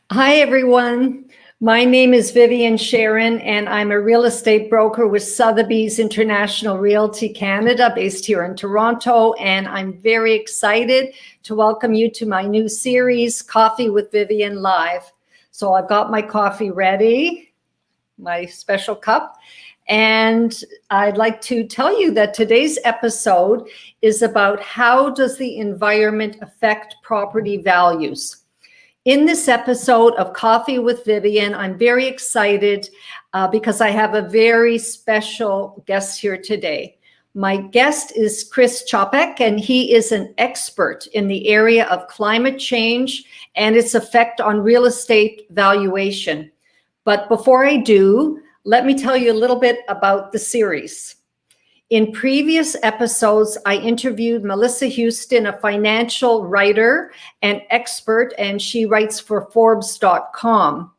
Hi, everyone. My name is Vivien Sharon, and I'm a real estate broker with Sotheby's International Realty Canada, based here in Toronto. And I'm very excited to welcome you to my new series, Coffee with Vivien Live. So I've got my coffee ready, my special cup. And I'd like to tell you that today's episode is about how does the environment affect property values. In this episode of Coffee with Vivien, I'm very excited because I have a very special guest here today. My guest is Chris Chopik, and he is an expert in the area of climate change and its effect on real estate valuation. But before I do, let me tell you a little bit about the series. In previous episodes, I interviewed Melissa Houston, a financial writer and expert, and she writes for Forbes.com.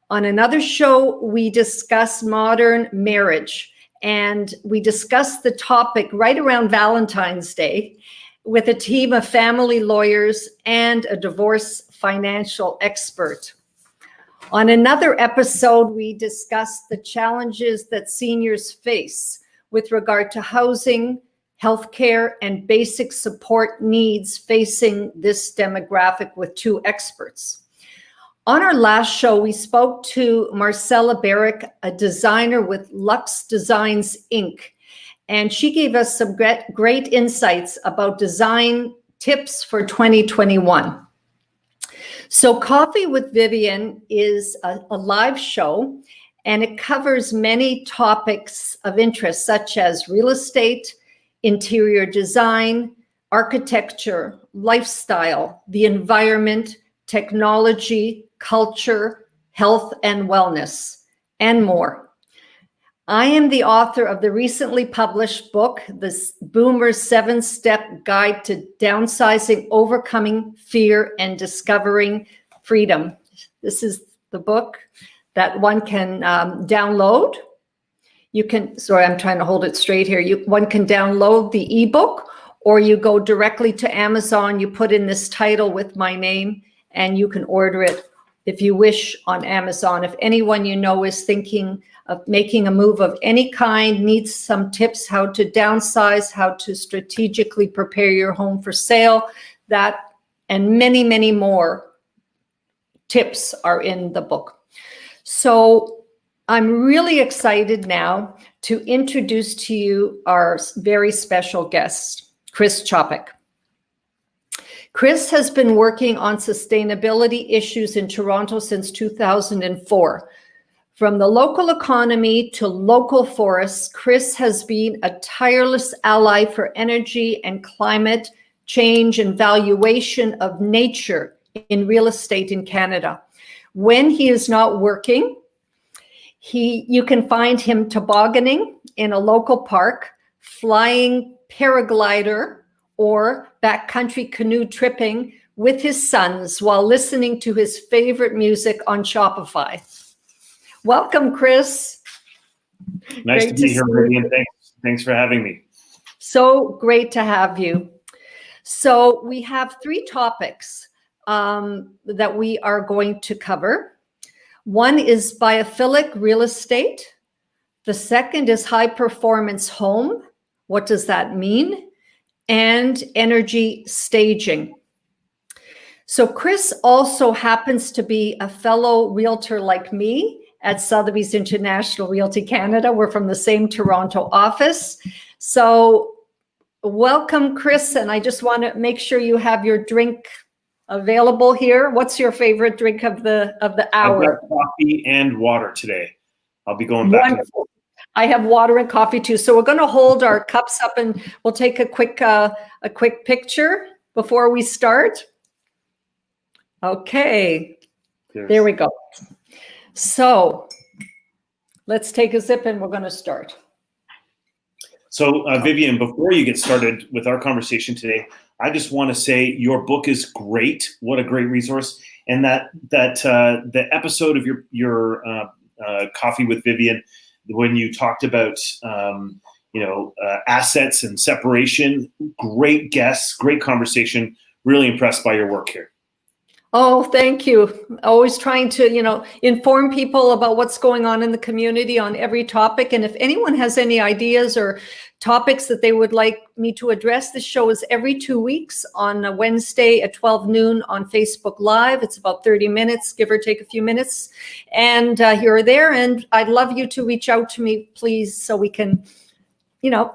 On another show, we discussed modern marriage, and we discussed the topic right around Valentine's Day with a team of family lawyers and a divorce financial expert. On another episode, we discussed the challenges that seniors face with regard to housing, healthcare, and basic support needs facing this demographic with two experts. On our last show, we spoke to Marcella Barrick, a designer with Luxe Designs, Inc., and she gave us some great insights about design tips for 2021. So Coffee with Vivien is a live show, and it covers many topics of interest, such as real estate, interior design, architecture, lifestyle, the environment, technology, culture, health and wellness, and more. I am the author of the recently published book, The Boomer's 7-Step Guide to Downsizing, Overcoming Fear, and Discovering Freedom. This is the book that one can download. You can, sorry, I'm trying to hold it straight here. One can download the ebook, or you go directly to Amazon, you put in this title with my name, and you can order it if you wish on Amazon. If anyone you know is thinking of making a move of any kind, needs some tips how to downsize, how to strategically prepare your home for sale, that and many, many more tips are in the book. So I'm really excited now to introduce to you our very special guest, Chris Chopik. Chris has been working on sustainability issues in Toronto since 2004. From the local economy to local forests, Chris has been a tireless ally for energy and climate change and valuation of nature in real estate in Canada. When he is not working, you can find him tobogganing in a local park, flying paraglider, or backcountry canoe tripping with his sons while listening to his favorite music on Shopify. Welcome, Chris. Nice to be here, Vivien. Thanks for having me. So great to have you. So we have three topics that we are going to cover. One is biophilic real estate. The second is high performance home. What does that mean? And energy staging. So Chris also happens to be a fellow realtor like me at Sotheby's International Realty Canada. We're from the same Toronto office. So welcome, Chris. And I just want to make sure you have your drink available here. What's your favorite drink of the hour? I've got coffee and water today. I'll be going back and forth. I have water and coffee too. So we're going to hold our cups up and we'll take a quick picture before we start. Okay. There we go. So let's take a sip and we're going to start. So Vivien, before you get started with our conversation today, I just want to say your book is great. What a great resource. And that the episode of your Coffee with Vivien, when you talked about assets and separation, great guests, great conversation. Really impressed by your work here. Oh, thank you. Always trying to, inform people about what's going on in the community on every topic. And if anyone has any ideas or topics that they would like me to address, this show is every 2 weeks on a Wednesday at 12 noon on Facebook Live. It's about 30 minutes, give or take a few minutes. And here or there. And I'd love you to reach out to me, please, so we can,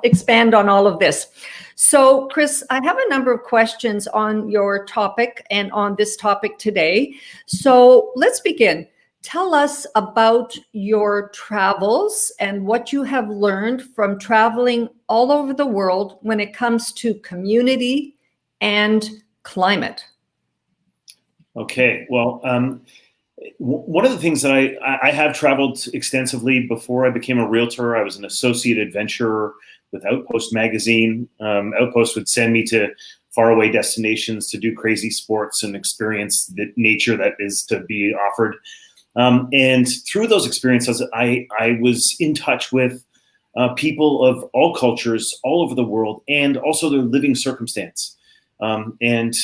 expand on all of this. So, Chris, I have a number of questions on your topic and on this topic today. So let's begin. Tell us about your travels and what you have learned from traveling all over the world when it comes to community and climate. Okay, well, one of the things that I have traveled extensively before I became a realtor. I was an associate adventurer with Outpost magazine. Outpost would send me to faraway destinations to do crazy sports and experience the nature that is to be offered. And through those experiences, I was in touch with people of all cultures all over the world and also their living circumstance. And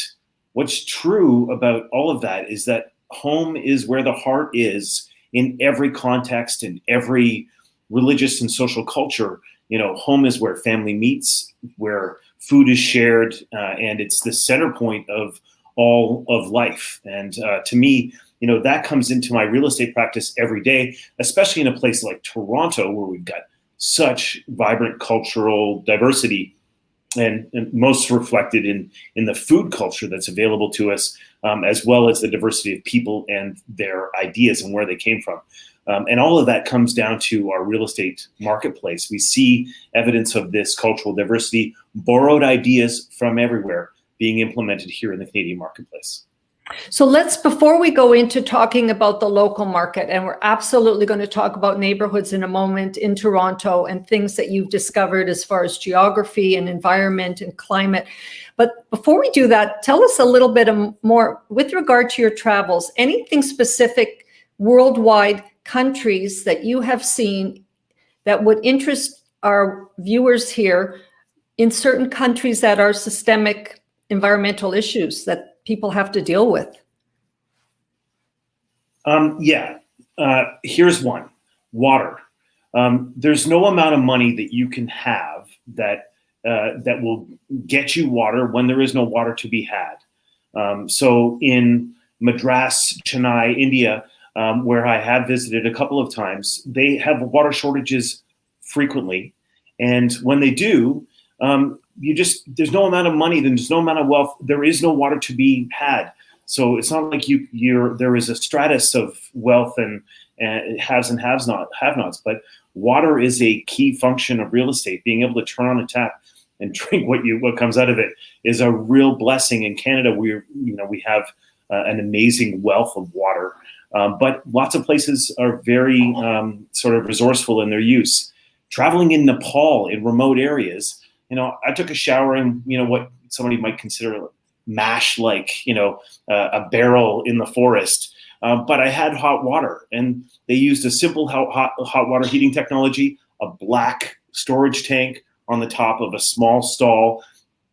what's true about all of that is that home is where the heart is in every context, in every religious and social culture. Home is where family meets, where food is shared, and it's the center point of all of life. And to me, that comes into my real estate practice every day, especially in a place like Toronto, where we've got such vibrant cultural diversity, and most reflected in the food culture that's available to us, as well as the diversity of people and their ideas and where they came from. And all of that comes down to our real estate marketplace. We see evidence of this cultural diversity, borrowed ideas from everywhere being implemented here in the Canadian marketplace. So before we go into talking about the local market, and we're absolutely going to talk about neighborhoods in a moment in Toronto and things that you've discovered as far as geography and environment and climate. But before we do that, tell us a little bit more with regard to your travels, anything specific worldwide, countries that you have seen that would interest our viewers here in certain countries that are systemic environmental issues that people have to deal with. Here's one: water. There's no amount of money that you can have that will get you water when there is no water to be had. So in Madras, Chennai, India, where I have visited a couple of times, they have water shortages frequently. And when they do, there's no amount of money, there's no amount of wealth, there is no water to be had. So it's not like there is a stratus of wealth and haves and have-nots, but water is a key function of real estate. Being able to turn on a tap and drink what comes out of it is a real blessing. In Canada, we have an amazing wealth of water. But lots of places are very sort of resourceful in their use. Traveling in Nepal, in remote areas, I took a shower in, what somebody might consider mash, like, a barrel in the forest. But I had hot water, and they used a simple hot water heating technology, a black storage tank on the top of a small stall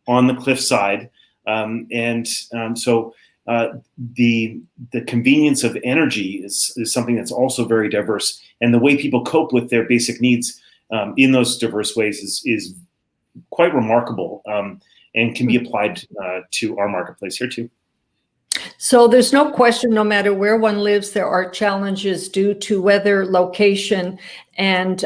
on the cliffside. So the convenience of energy is something that's also very diverse, and the way people cope with their basic needs in those diverse ways is quite remarkable, and can be applied to our marketplace here too. So there's no question, no matter where one lives, there are challenges due to weather, location, and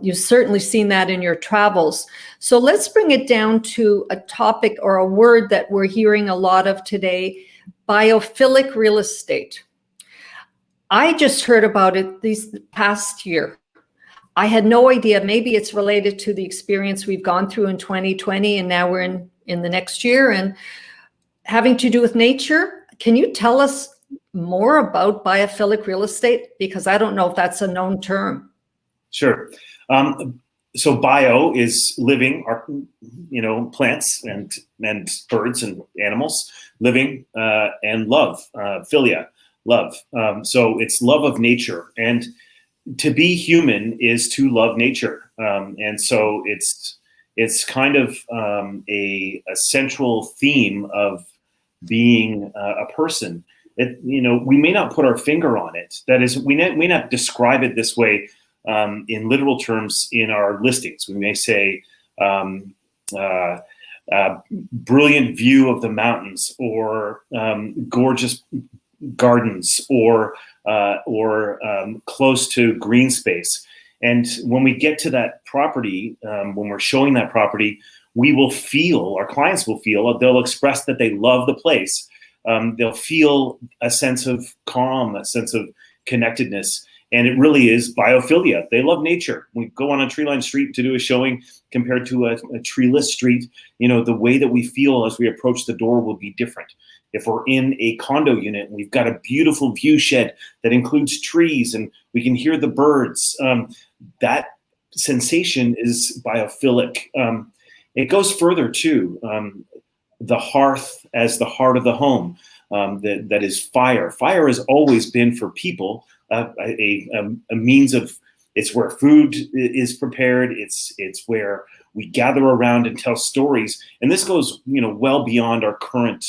you've certainly seen that in your travels. So let's bring it down to a topic or a word that we're hearing a lot of today: biophilic real estate. I just heard about it this past year. I had no idea. Maybe it's related to the experience we've gone through in 2020, and now we're in the next year, and having to do with nature. Can you tell us more about biophilic real estate? Because I don't know if that's a known term. Sure. So bio is living, plants and birds and animals, living, and love, philia, love. So it's love of nature, and to be human is to love nature. And so it's kind of a central theme of being a person. We may not put our finger on it. That is, we may not describe it this way in literal terms in our listings. We may say brilliant view of the mountains, or gorgeous gardens, or close to green space. And when we get to that property, when we're showing that property, our clients will feel, they'll express that they love the place. They'll feel a sense of calm, a sense of connectedness. And it really is biophilia. They love nature. We go on a tree-lined street to do a showing compared to a treeless street. The way that we feel as we approach the door will be different. If we're in a condo unit, we've got a beautiful view shed that includes trees and we can hear the birds. That sensation is biophilic. It goes further too. The hearth as the heart of the home. That is fire. Fire has always been for people a means of. It's where food is prepared. It's where we gather around and tell stories. And this goes well beyond our current.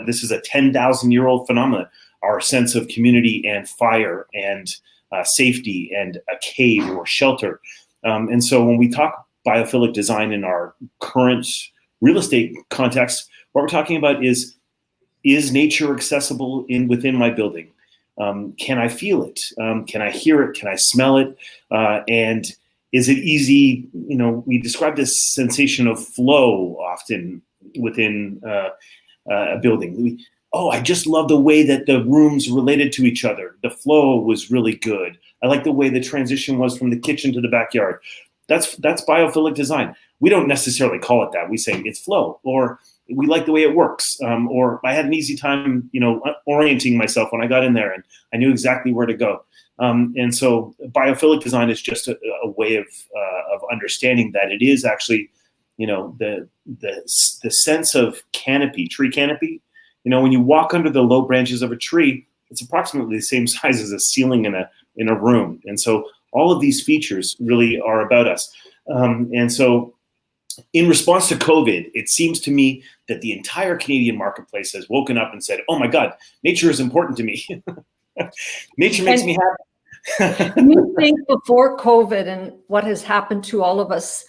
This is a 10,000-year-old phenomenon. Our sense of community and fire and safety and a cave or shelter. And so when we talk biophilic design in our current real estate context, what we're talking about is nature accessible within my building? Can I feel it? Can I hear it? Can I smell it? And is it easy? We describe this sensation of flow often within a building. I just love the way that the rooms related to each other. The flow was really good. I like the way the transition was from the kitchen to the backyard. That's biophilic design. We don't necessarily call it that. We say it's flow, or we like the way it works, or I had an easy time, orienting myself when I got in there, and I knew exactly where to go. And so, biophilic design is just a way of understanding that it is actually, the sense of canopy, tree canopy. When you walk under the low branches of a tree, it's approximately the same size as a ceiling in a room. And so, all of these features really are about us. And so, in response to COVID, it seems to me that the entire Canadian marketplace has woken up and said, oh my God, nature is important to me. Nature makes me happy. You think before COVID and what has happened to all of us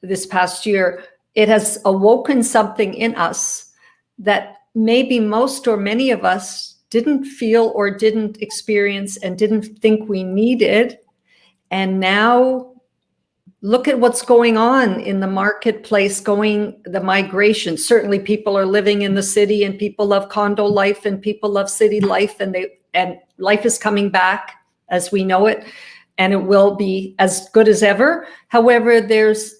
this past year, it has awoken something in us that maybe most or many of us didn't feel or didn't experience and didn't think we needed. And now look at what's going on in the marketplace, the migration. Certainly people are living in the city and people love condo life and people love city life, and life is coming back as we know it, and it will be as good as ever. However, there's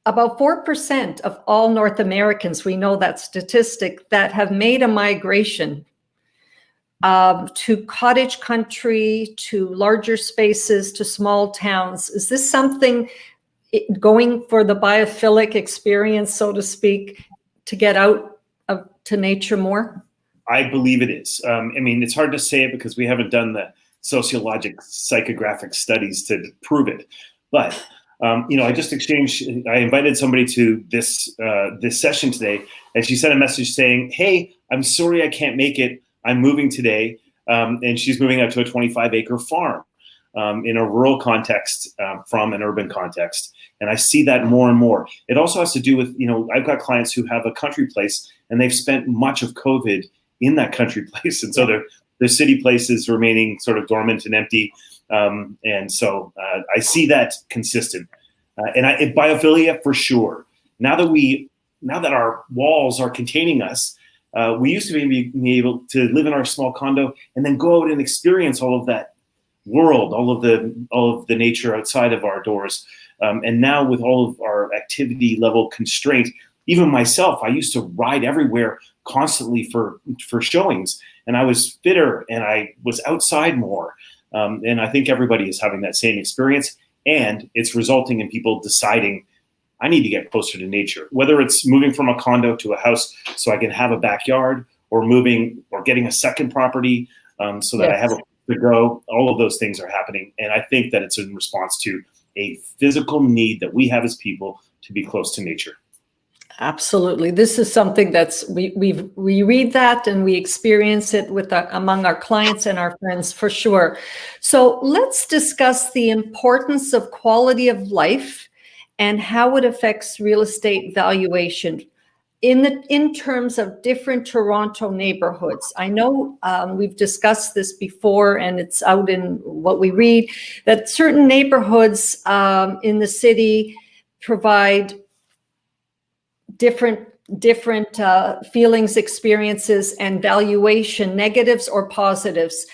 about 4% of all North Americans, we know that statistic, that have made a migration to cottage country, to larger spaces, to small towns. Is this something going for the biophilic experience, so to speak, to get out to nature more? I believe it is. It's hard to say it because we haven't done the sociologic psychographic studies to prove it. But I invited somebody to this session today, and she sent a message saying, hey, I'm sorry I can't make it. I'm moving today. And she's moving out to a 25-acre farm in a rural context from an urban context. And I see that more and more. It also has to do with, I've got clients who have a country place and they've spent much of COVID in that country place. And so their city place is remaining sort of dormant and empty. And so I see that consistent. And biophilia for sure. Now that our walls are containing us, we used to be able to live in our small condo and then go out and experience all of that world, all of the nature outside of our doors. And now with all of our activity level constraint, even myself, I used to ride everywhere constantly for showings. and I was fitter and I was outside more. And I think everybody is having that same experience, and it's resulting in people deciding, I need to get closer to nature, whether it's moving from a condo to a house so I can have a backyard, or moving or getting a second property so that I have a place to go. All of those things are happening. And I think that it's in response to a physical need that we have as people to be close to nature. Absolutely. This is something that's, we read that and we experience it with among our clients and our friends for sure. So let's discuss the importance of quality of life and how it affects real estate valuation in terms of different Toronto neighborhoods. I know we've discussed this before, and it's out in what we read, that certain neighborhoods in the city provide different feelings, experiences, and valuation, negatives or positives.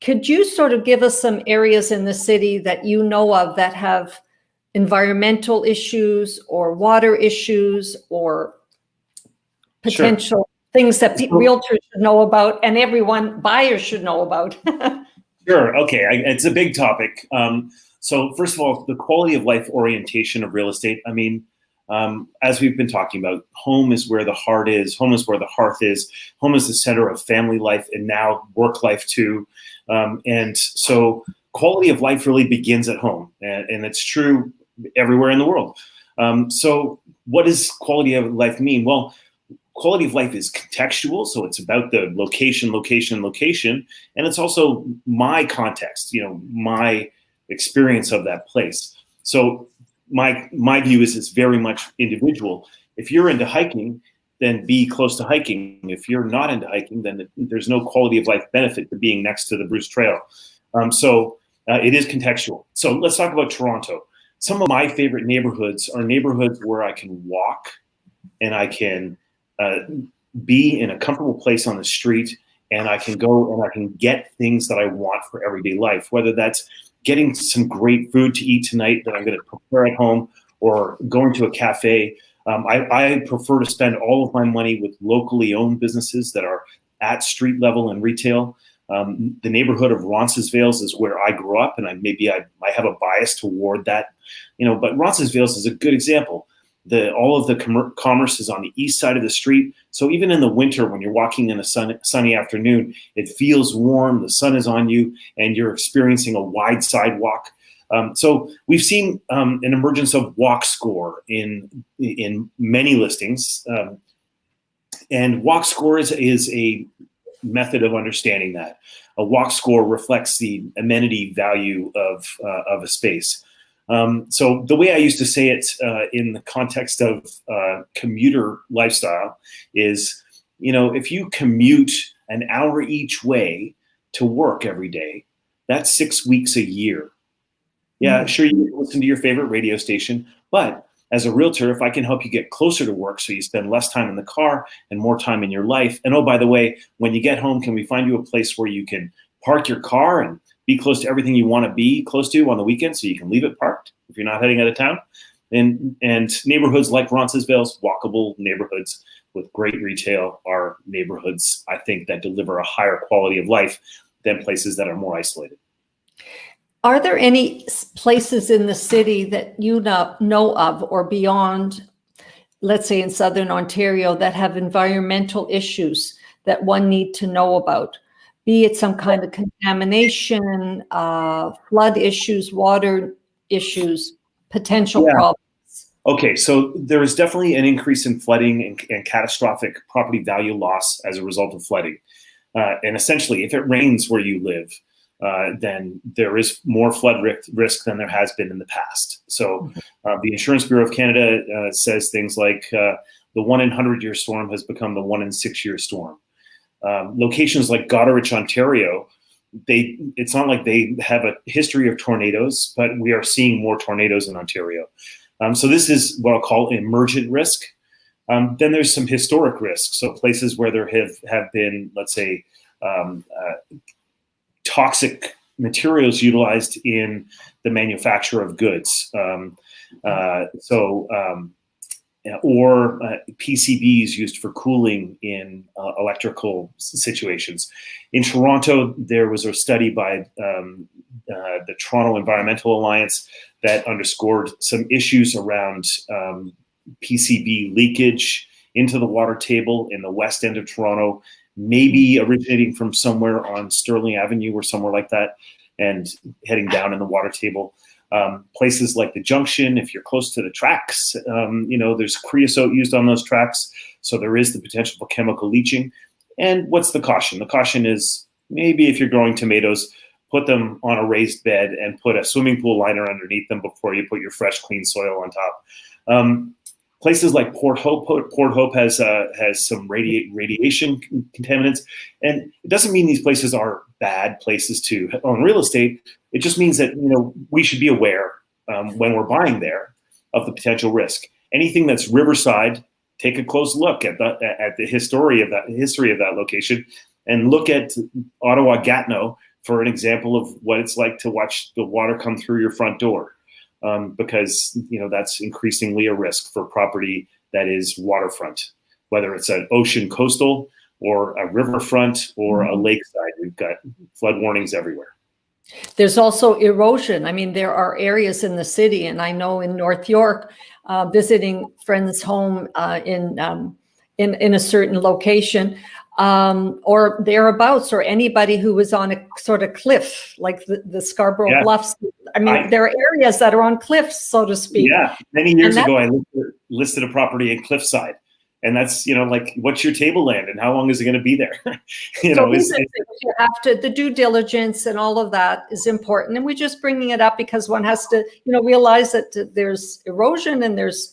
Could you sort of give us some areas in the city that you know of that have environmental issues or water issues or potential things that realtors should know about and buyers should know about? Sure. Okay. It's a big topic. So first of all, the quality of life orientation of real estate. I mean, as we've been talking about, home is where the heart is. Home is where the hearth is. Home is the center of family life and now work life too. And so quality of life really begins at home, and it's true everywhere in the world. So what does quality of life mean? Well, quality of life is contextual, so it's about the location, and it's also my context, my experience of that place. So my view is it's very much individual. If you're into hiking, then be close to hiking. If you're not into hiking, then there's no quality of life benefit to being next to the Bruce Trail. So it is contextual. So let's talk about Toronto. Some of my favorite neighborhoods are neighborhoods where I can walk and I can be in a comfortable place on the street, and I can go and I can get things that I want for everyday life, whether that's getting some great food to eat tonight that I'm going to prepare at home, or going to a cafe. I prefer to spend all of my money with locally owned businesses that are at street level and retail. The neighborhood of Roncesvalles is where I grew up, and I have a bias toward that, but Roncesvalles is a good example. All of the commerce is on the east side of the street. So even in the winter, when you're walking in a sunny afternoon, it feels warm, the sun is on you, and you're experiencing a wide sidewalk. So we've seen an emergence of walk score in many listings. And walk score is a method of understanding that. A walk score reflects the amenity value of a space. So the way I used to say it in the context of commuter lifestyle is, if you commute an hour each way to work every day, that's 6 weeks a year. Yeah, sure, you can listen to your favorite radio station, but as a realtor, if I can help you get closer to work so you spend less time in the car and more time in your life. And oh, by the way, when you get home, can we find you a place where you can park your car and be close to everything you want to be close to on the weekend so you can leave it parked if you're not heading out of town? And neighborhoods like Roncesvalles, walkable neighborhoods with great retail, are neighborhoods, I think, that deliver a higher quality of life than places that are more isolated. Are there any places in the city that you know of or beyond, let's say in Southern Ontario, that have environmental issues that one need to know about? Be it some kind of contamination, flood issues, water issues, potential problems. Okay, so there is definitely an increase in flooding and catastrophic property value loss as a result of flooding. And essentially, if it rains where you live, then there is more flood risk than there has been in the past. So the Insurance Bureau of Canada says things like the 1 in 100-year storm has become the 1 in 6-year storm. Locations like Goderich, Ontario, it's not like they have a history of tornadoes, but we are seeing more tornadoes in Ontario. So this is what I'll call emergent risk. Then there's some historic risk. So places where there have been, let's say, toxic materials utilized in the manufacture of goods. or PCBs used for cooling in electrical situations. In Toronto, there was a study by the Toronto Environmental Alliance that underscored some issues around PCB leakage into the water table in the west end of Toronto, maybe originating from somewhere on Sterling Avenue or somewhere like that, and heading down in the water table. Places like the Junction, if you're close to the tracks, there's creosote used on those tracks, so there is the potential for chemical leaching. And what's the caution? The caution is maybe if you're growing tomatoes, put them on a raised bed and put a swimming pool liner underneath them before you put your fresh, clean soil on top. Places like Port Hope has some radiation contaminants, and it doesn't mean these places are bad places to own real estate. It just means that we should be aware when we're buying there of the potential risk. Anything that's riverside, take a close look at the history of that location, and look at Ottawa-Gatineau for an example of what it's like to watch the water come through your front door. Because that's increasingly a risk for property that is waterfront, whether it's an ocean coastal or a riverfront or a lakeside. We've got flood warnings everywhere. There's also erosion. I mean, there are areas in the city, and I know in North York, visiting friends' home in a certain location, or thereabouts, or anybody who was on a sort of cliff, like the Scarborough Bluffs. I mean, there are areas that are on cliffs, so to speak. Yeah, many years ago, I listed a property in Cliffside, and that's like, what's your tableland and how long is it going to be there? You have to, the due diligence and all of that is important, and we're just bringing it up because one has to, realize that there's erosion and there's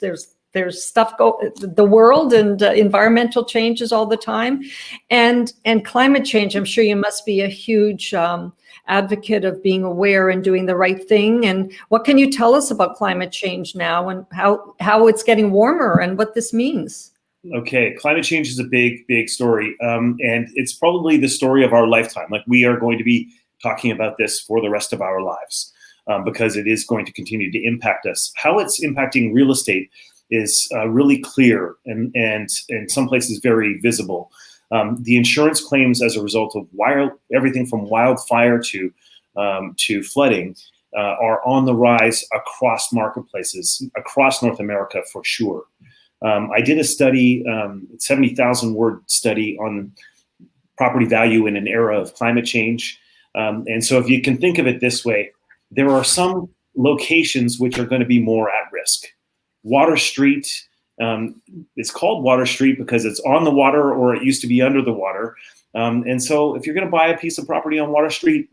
stuff the world and environmental changes all the time, and climate change. I'm sure you must be a huge advocate of being aware and doing the right thing. And what can you tell us about climate change now and how it's getting warmer and what this means? Okay, climate change is a big story, and it's probably the story of our lifetime. Like, we are going to be talking about this for the rest of our lives because it is going to continue to impact us. How it's impacting real estate is really clear and in some places very visible. The insurance claims as a result of everything from wildfire to flooding are on the rise across marketplaces, across North America for sure. I did a study, 70,000 word study on property value in an era of climate change. And so if you can think of it this way, there are some locations which are going to be more at risk. Water Street, it's called Water Street because it's on the water, or it used to be under the water. And so if you're going to buy a piece of property on Water Street,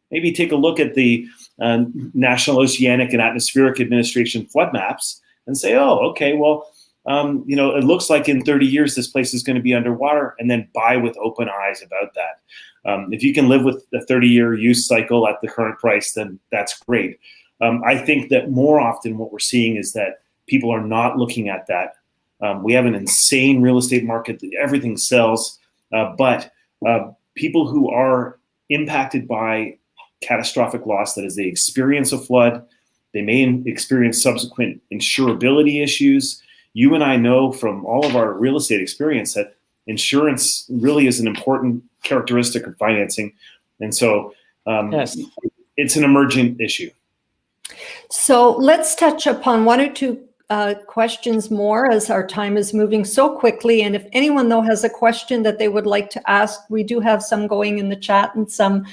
maybe take a look at the National Oceanic and Atmospheric Administration flood maps and say, oh, okay, well, it looks like in 30 years this place is going to be underwater, and then buy with open eyes about that. If you can live with a 30-year use cycle at the current price, then that's great. I think that more often what we're seeing is that people are not looking at that. We have an insane real estate market. Everything sells, but people who are impacted by catastrophic loss, that is, they experience a flood, they may experience subsequent insurability issues. You and I know from all of our real estate experience that insurance really is an important characteristic of financing. And so it's an emergent issue. So let's touch upon one or two questions more, as our time is moving so quickly. And if anyone though has a question that they would like to ask, we do have some going in the chat and some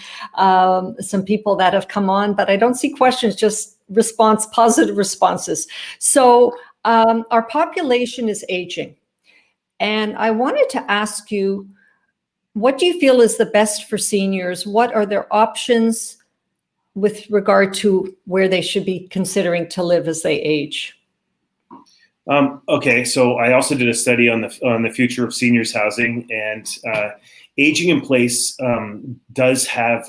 people that have come on, but I don't see questions, just positive responses. So our population is aging. And I wanted to ask you, what do you feel is the best for seniors? What are their options with regard to where they should be considering to live as they age? Okay, so I also did a study on the future of seniors housing, and aging in place does have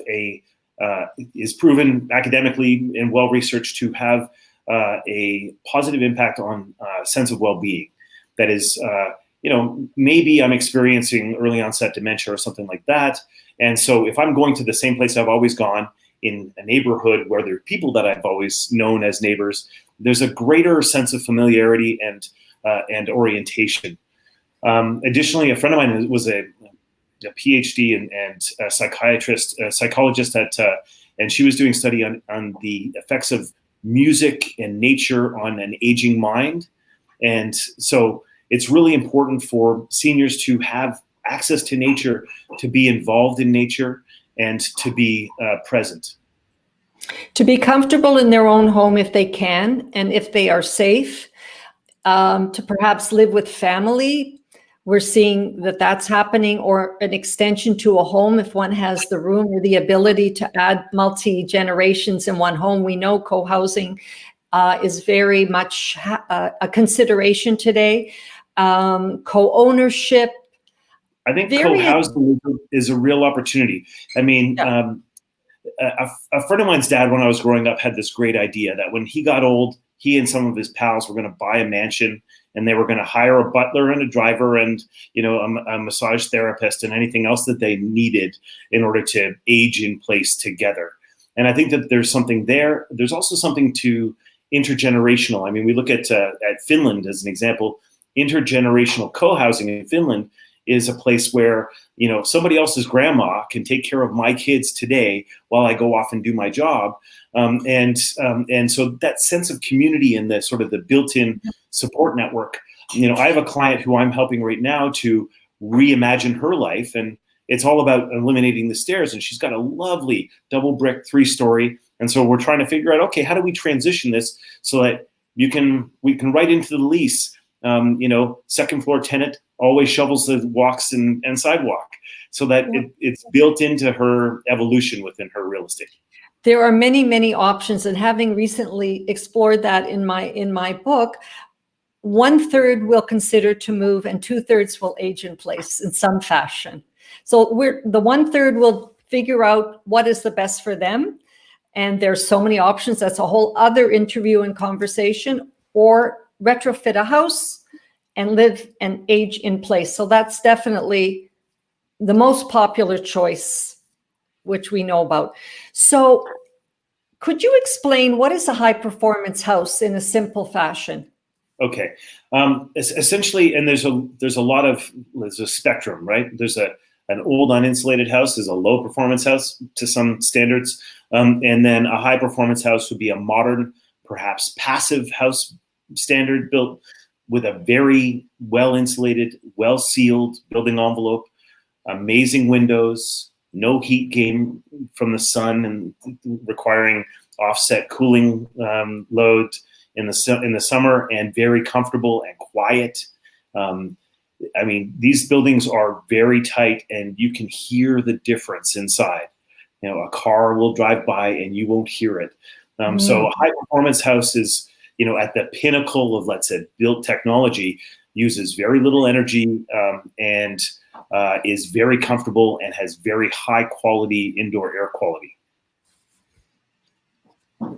is proven academically and well researched to have a positive impact on sense of well-being. That is, maybe I'm experiencing early onset dementia or something like that, and so if I'm going to the same place I've always gone, in a neighborhood where there are people that I've always known as neighbors, there's a greater sense of familiarity and and orientation. Additionally, a friend of mine was a PhD and a psychologist and she was doing a study on the effects of music and nature on an aging mind. And so it's really important for seniors to have access to nature, to be involved in nature, and to be present. To be comfortable in their own home if they can, and if they are safe, to perhaps live with family. We're seeing that that's happening, or an extension to a home if one has the room or the ability to add multi-generations in one home. We know co-housing is very much a consideration today. Co-ownership. I think co-housing is a real opportunity. I mean, yeah. A friend of mine's dad, when I was growing up, had this great idea that when he got old, he and some of his pals were going to buy a mansion, and they were going to hire a butler and a driver and, a massage therapist and anything else that they needed in order to age in place together. And I think that there's something there. There's also something to intergenerational. I mean, we look at Finland as an example. Intergenerational co-housing in Finland is a place where, somebody else's grandma can take care of my kids today while I go off and do my job. And so that sense of community and the sort of the built-in support network, I have a client who I'm helping right now to reimagine her life, and it's all about eliminating the stairs. And she's got a lovely double brick 3-story. And so we're trying to figure out, okay, how do we transition this so that we can write into the lease, second floor tenant always shovels the walks and sidewalk, so that it's built into her evolution within her real estate. There are many, many options, and having recently explored that in my book, 1/3 will consider to move and 2/3 will age in place in some fashion. So the 1/3 will figure out what is the best for them. And there's so many options. That's a whole other interview and conversation. Or retrofit a house and live and age in place. So that's definitely the most popular choice, which we know about. So could you explain what is a high performance house in a simple fashion? Okay. Essentially, and there's a spectrum, right? There's an old uninsulated house is a low performance house to some standards. And then a high performance house would be a modern, perhaps passive house standard, built with a very well insulated, well sealed building envelope, amazing windows, no heat gain from the sun and requiring offset cooling load in the summer, and very comfortable and quiet. I mean, these buildings are very tight, and you can hear the difference inside. A car will drive by and you won't hear it. So a high performance house is, at the pinnacle of, let's say, built technology, uses very little energy and is very comfortable and has very high quality indoor air quality.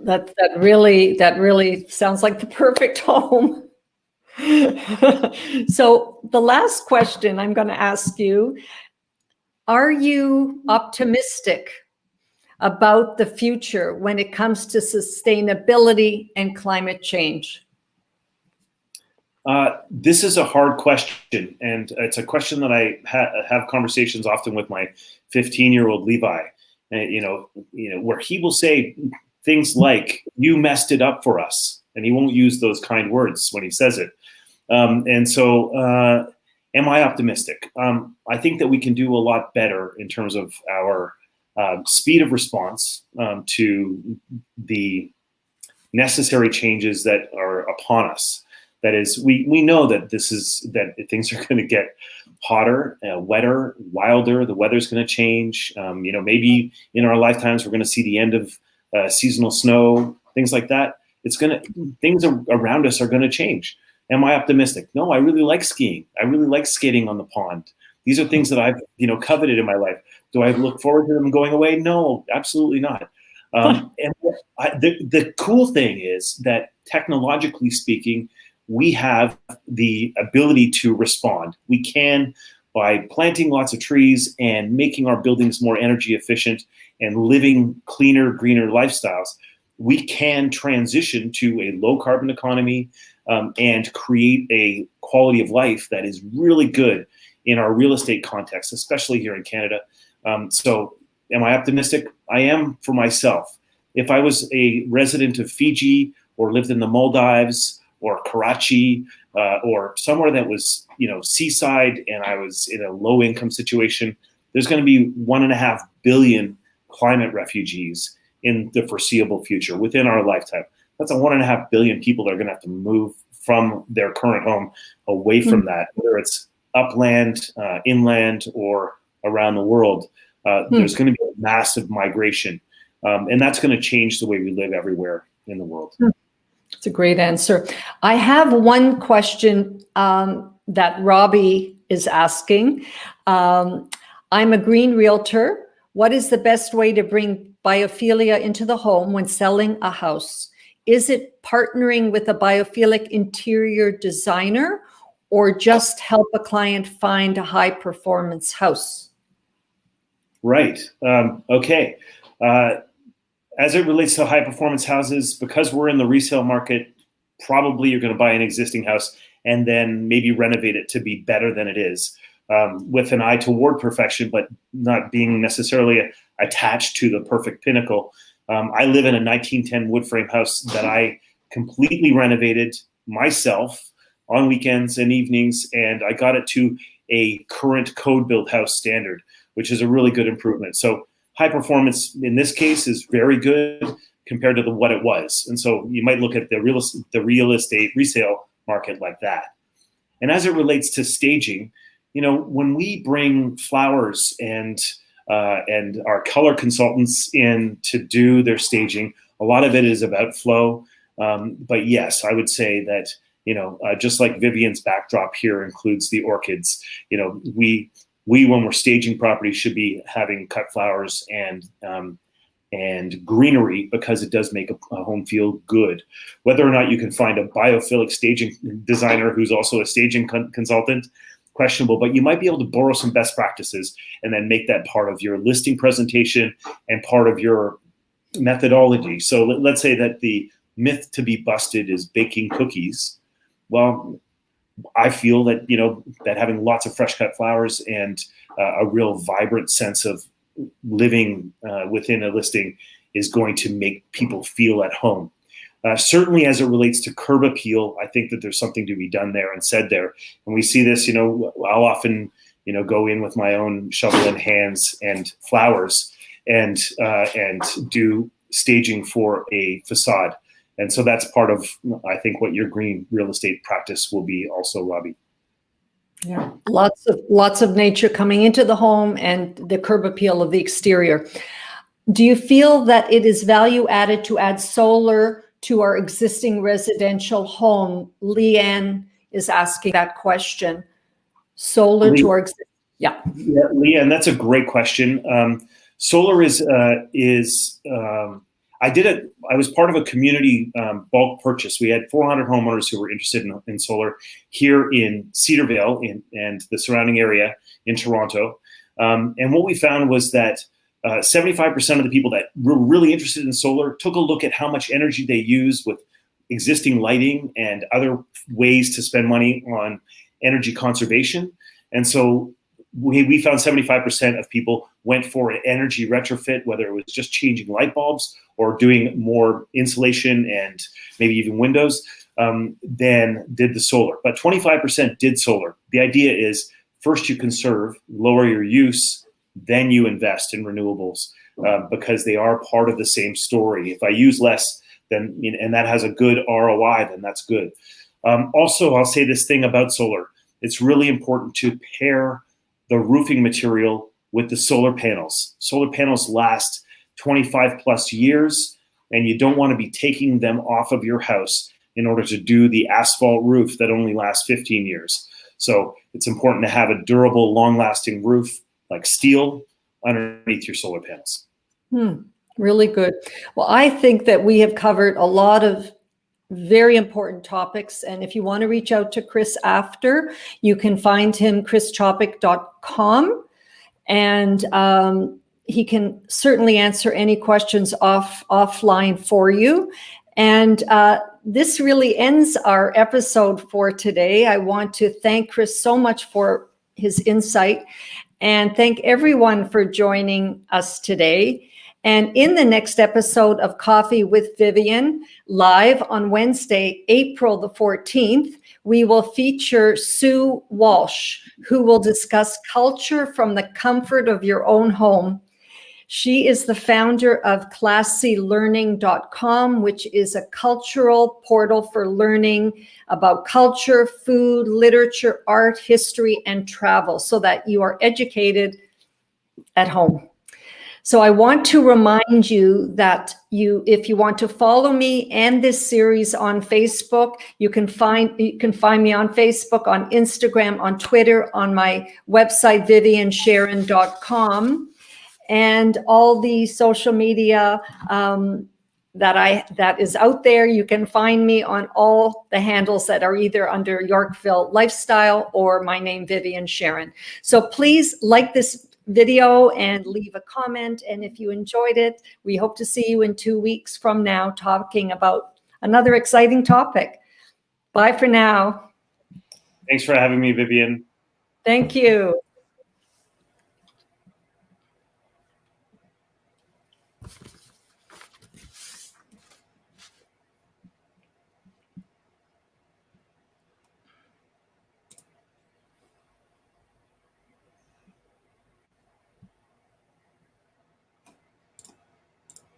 That really sounds like the perfect home. So the last question I'm going to ask you, are you optimistic about the future when it comes to sustainability and climate change? This is a hard question, and it's a question that I have conversations often with my 15-year-old Levi, where he will say things like, "You messed it up for us," and he won't use those kind words when he says it. And so, am I optimistic? I think that we can do a lot better in terms of our speed of response to the necessary changes that are upon us. That is, we know that that things are going to get hotter, wetter, wilder. The weather's going to change. Maybe in our lifetimes we're going to see the end of seasonal snow, things like that. Things around us are going to change. Am I optimistic? No, I really like skiing. I really like skating on the pond. These are things that I've coveted in my life. Do I look forward to them going away? No, absolutely not. And the cool thing is that technologically speaking, we have the ability to respond. We can, by planting lots of trees and making our buildings more energy efficient and living cleaner, greener lifestyles, we can transition to a low carbon economy, and create a quality of life that is really good in our real estate context, especially here in Canada. So am I optimistic? I am for myself. If I was a resident of Fiji or lived in the Maldives or Karachi or somewhere that was, seaside, and I was in a low income situation, there's going to be 1.5 billion climate refugees in the foreseeable future within our lifetime. That's 1.5 billion people that are going to have to move from their current home away from that, whether it's upland, inland, or around the world. There's going to be a massive migration, and that's going to change the way we live everywhere in the world. It's a great answer. I have one question that Robbie is asking. I'm a green realtor. What is the best way to bring biophilia into the home when selling a house? Is it partnering with a biophilic interior designer or just help a client find a high performance house? Right. Okay. As it relates to high performance houses, because we're in the resale market, probably you're going to buy an existing house and then maybe renovate it to be better than it is, with an eye toward perfection, but not being necessarily attached to the perfect pinnacle. I live in a 1910 wood frame house that I completely renovated myself on weekends and evenings, and I got it to a current code build house standard, which is a really good improvement. So high performance in this case is very good compared to what it was. And so you might look at the real estate resale market like that. And as it relates to staging, when we bring flowers and our color consultants in to do their staging, a lot of it is about flow. But yes, I would say that, just like Vivien's backdrop here includes the orchids, we when we're staging property should be having cut flowers and greenery, because it does make a home feel good. Whether or not you can find a biophilic staging designer who's also a staging consultant, questionable, but you might be able to borrow some best practices and then make that part of your listing presentation and part of your methodology. So let's say that the myth to be busted is baking cookies. Well, I feel that, that having lots of fresh cut flowers and a real vibrant sense of living within a listing is going to make people feel at home. Certainly as it relates to curb appeal, I think that there's something to be done there and said there. And we see this, I'll often, go in with my own shovel in hands and flowers and do staging for a facade. And so that's part of, I think, what your green real estate practice will be also, Robbie. Yeah, lots of nature coming into the home and the curb appeal of the exterior. Do you feel that it is value added to add solar to our existing residential home? Leanne is asking that question. Solar to our existing, yeah, Leanne, that's a great question. Solar is I was part of a community bulk purchase. We had 400 homeowners who were interested in solar here in CWVL and the surrounding area in Toronto. And what we found was that 75% of the people that were really interested in solar took a look at how much energy they use with existing lighting and other ways to spend money on energy conservation. And so we found 75% of people went for an energy retrofit, whether it was just changing light bulbs or doing more insulation and maybe even windows, than did the solar. But 25% did solar. The idea is first you conserve, lower your use, then you invest in renewables, because they are part of the same story. If I use less, then and that has a good ROI, then that's good. Also, I'll say this thing about solar. It's really important to pair the roofing material with the solar panels. Solar panels last 25 plus years, and you don't want to be taking them off of your house in order to do the asphalt roof that only lasts 15 years. So it's important to have a durable, long-lasting roof like steel underneath your solar panels. Really good. Well, I think that we have covered a lot of very important topics. And if you want to reach out to Chris after, you can find him chrischopik.com. And he can certainly answer any questions offline for you. And this really ends our episode for today. I want to thank Chris so much for his insight and thank everyone for joining us today. And in the next episode of Coffee with Vivien, live on Wednesday, April the 14th, we will feature Sue Walsh, who will discuss culture from the comfort of your own home. She is the founder of classylearning.com, which is a cultural portal for learning about culture, food, literature, art, history, and travel so that you are educated at home. So I want to remind you that if you want to follow me and this series on Facebook, you can find me on Facebook, on Instagram, on Twitter, on my website, viviensharon.com, and all the social media that is out there. You can find me on all the handles that are either under Yorkville Lifestyle or my name, Vivien Sharon. So please like this video and leave a comment. And if you enjoyed it, we hope to see you in 2 weeks from now talking about another exciting topic. Bye for now. Thanks for having me, Vivien. Thank you.